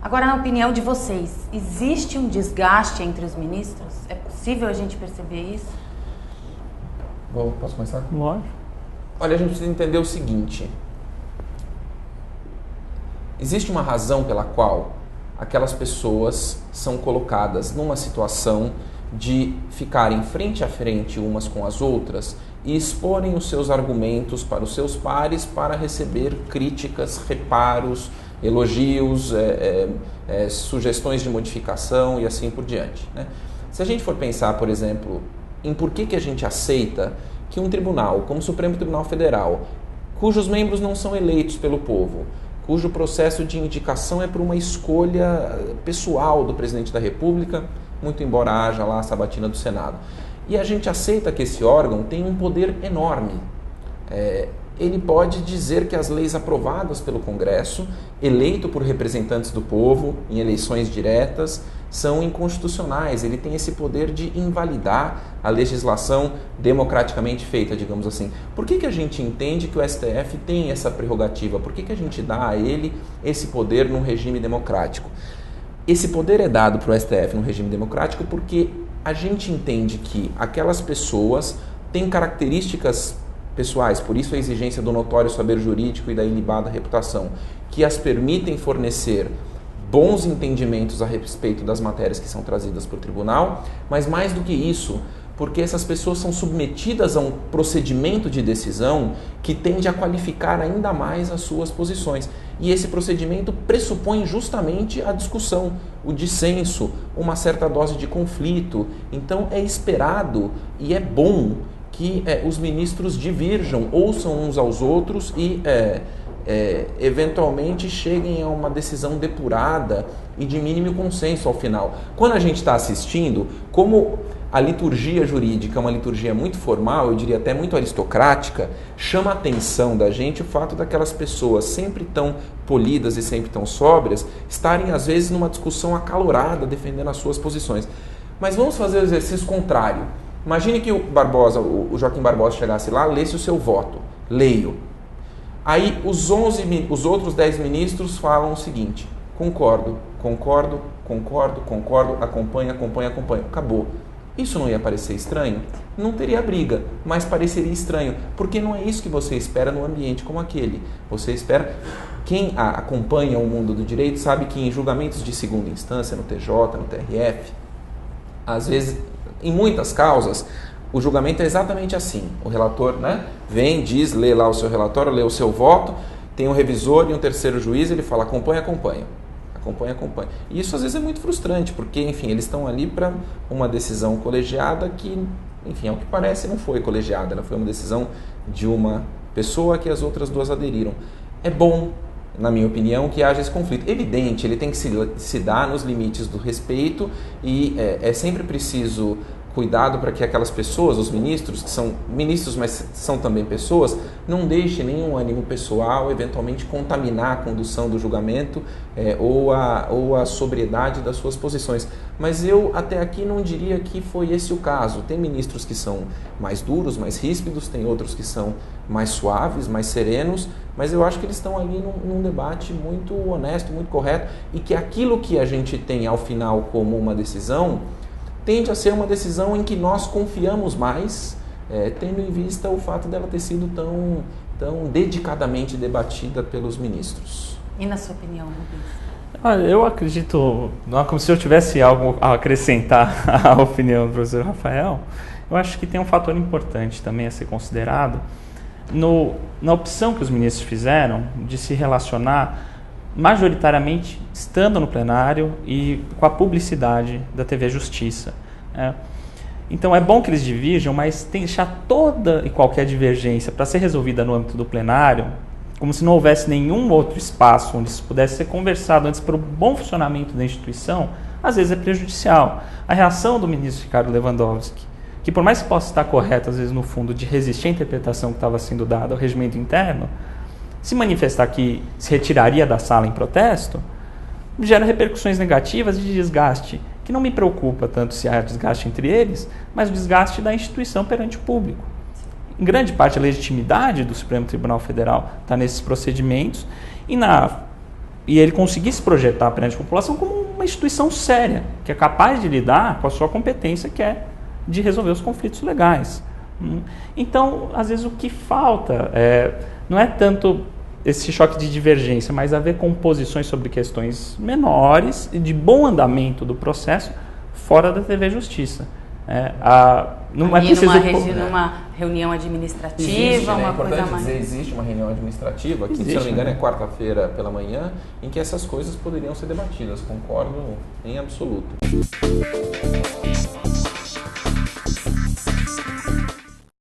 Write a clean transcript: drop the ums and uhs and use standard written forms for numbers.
Agora, na opinião de vocês, existe um desgaste entre os ministros? É possível a gente perceber isso? Posso começar? Lógico. Olha, a gente precisa entender o seguinte. Existe uma razão pela qual aquelas pessoas são colocadas numa situação de ficarem frente a frente umas com as outras e exporem os seus argumentos para os seus pares para receber críticas, reparos, elogios, sugestões de modificação e assim por diante, né? Se a gente for pensar, por exemplo, em por que a gente aceita que um tribunal, como o Supremo Tribunal Federal, cujos membros não são eleitos pelo povo, cujo processo de indicação é por uma escolha pessoal do presidente da República, muito embora haja lá a sabatina do Senado, e a gente aceita que esse órgão tem um poder enorme. Ele pode dizer que as leis aprovadas pelo Congresso, eleito por representantes do povo em eleições diretas, são inconstitucionais. Ele tem esse poder de invalidar a legislação democraticamente feita, digamos assim. Por que a gente entende que o STF tem essa prerrogativa? Por que a gente dá a ele esse poder num regime democrático? Esse poder é dado para o STF num regime democrático porque a gente entende que aquelas pessoas têm características pessoais, por isso a exigência do notório saber jurídico e da ilibada reputação, que as permitem fornecer bons entendimentos a respeito das matérias que são trazidas para o tribunal, mas mais do que isso, porque essas pessoas são submetidas a um procedimento de decisão que tende a qualificar ainda mais as suas posições. E esse procedimento pressupõe justamente a discussão, o dissenso, uma certa dose de conflito. Então é esperado e é bom que os ministros divirjam, ouçam uns aos outros e eventualmente cheguem a uma decisão depurada e de mínimo consenso ao final. Quando a gente está assistindo, como a liturgia jurídica é uma liturgia muito formal, eu diria até muito aristocrática, chama a atenção da gente o fato daquelas pessoas sempre tão polidas e sempre tão sóbrias estarem às vezes numa discussão acalorada defendendo as suas posições. Mas vamos fazer o exercício contrário. Imagine que o Joaquim Barbosa chegasse lá, lesse o seu voto. Leio. Aí os outros 10 ministros falam o seguinte: concordo, acompanho. Acabou. Isso não ia parecer estranho? Não teria briga, mas pareceria estranho, porque não é isso que você espera num ambiente como aquele. Você espera... Quem acompanha o mundo do direito sabe que em julgamentos de segunda instância, no TJ, no TRF, às vezes, em muitas causas, o julgamento é exatamente assim. O relator, vem, diz, lê lá o seu relatório, lê o seu voto, tem um revisor e um terceiro juiz, ele fala acompanha. E isso às vezes é muito frustrante, porque, enfim, eles estão ali para uma decisão colegiada que, enfim, ao que parece não foi colegiada, ela foi uma decisão de uma pessoa que as outras duas aderiram. É bom, na minha opinião, que haja esse conflito. Evidente, ele tem que se dar nos limites do respeito e é sempre preciso cuidado para que aquelas pessoas, os ministros, que são ministros, mas são também pessoas, não deixem nenhum ânimo pessoal eventualmente contaminar a condução do julgamento ou a sobriedade das suas posições. Mas eu até aqui não diria que foi esse o caso. Tem ministros que são mais duros, mais ríspidos, tem outros que são mais suaves, mais serenos, mas eu acho que eles estão ali num debate muito honesto, muito correto, e que aquilo que a gente tem ao final como uma decisão tende a ser uma decisão em que nós confiamos mais, tendo em vista o fato dela ter sido tão dedicadamente debatida pelos ministros. E na sua opinião, Rubens? Olha, eu acredito, não é como se eu tivesse algo a acrescentar à opinião do professor Rafael. Eu acho que tem um fator importante também a ser considerado na opção que os ministros fizeram de se relacionar majoritariamente estando no plenário e com a publicidade da TV Justiça. Então é bom que eles divirjam, mas tem que deixar toda e qualquer divergência para ser resolvida no âmbito do plenário, como se não houvesse nenhum outro espaço onde isso pudesse ser conversado antes para o bom funcionamento da instituição, às vezes é prejudicial. A reação do ministro Ricardo Lewandowski, que por mais que possa estar correta, às vezes no fundo, de resistir à interpretação que estava sendo dada ao regimento interno, se manifestar que se retiraria da sala em protesto, gera repercussões negativas e de desgaste, que não me preocupa tanto se há desgaste entre eles, mas o desgaste da instituição perante o público. em grande parte, a legitimidade do Supremo Tribunal Federal está nesses procedimentos e ele conseguir se projetar perante a população como uma instituição séria, que é capaz de lidar com a sua competência, que é de resolver os conflitos legais. Então, às vezes, o que falta não é tanto esse choque de divergência, mas a ver com posições sobre questões menores e de bom andamento do processo fora da TV Justiça. Não é preciso numa reunião administrativa, existe, uma é importante coisa mais... dizer, existe uma reunião administrativa, que Existe, se eu não me engano é quarta-feira pela manhã, em que essas coisas poderiam ser debatidas, concordo em absoluto.